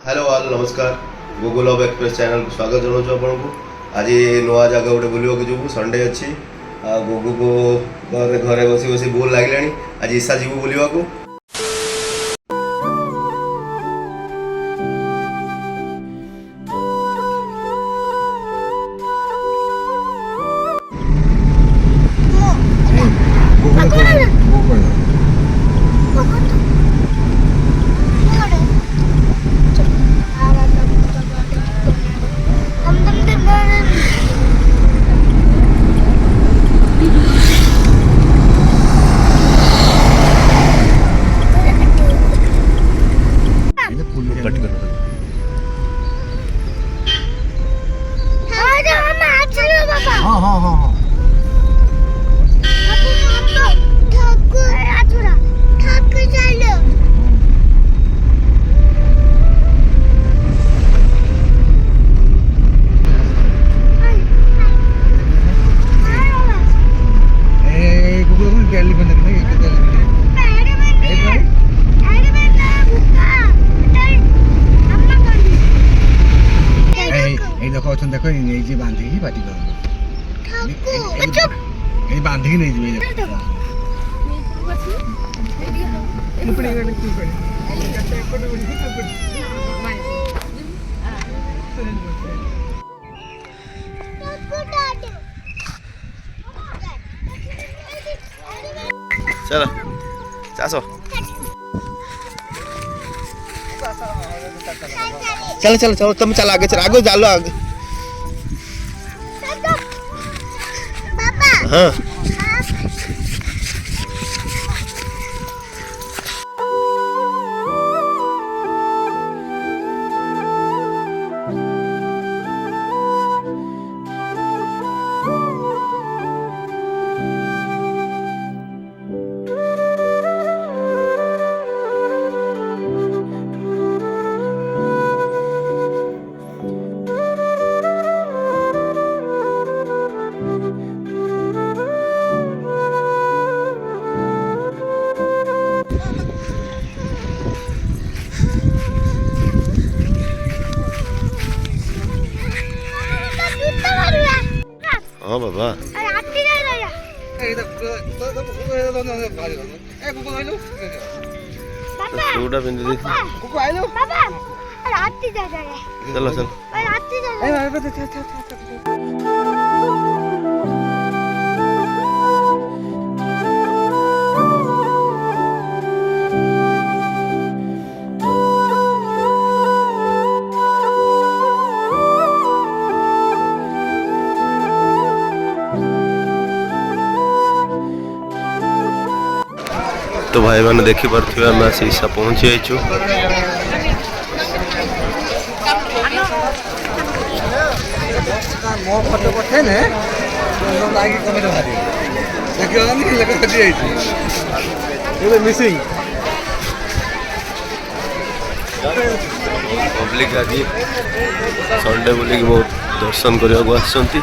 Hello all नमस्कार Google of express channel को स्वागत जनाऊँ आपको। आज नुआ जगह गोटे बुलवाक जीवु संडे अच्छी गुगु को घरे बसी बसी बोर लगे आज ईसा जीवु बुलवाक। देखो ये बांधिकी पार्टी कर बांधिकी नहीं जी चलो चासो चलो चलो चलो तुम चल आगे चालो आगे। हाँ हाँ बाबा सूटा पिंध दी चलो चलो तो भाई मैंने देखी पार्थे आम ईसा पहुँची जाइचु। मो फोटो पठे ने लागी कमेंट भारी देखियो नहीं लगे खजी आइची ये मिसिंग पब्लिक आज संडे बोली बहुत दर्शन करने आसछंती।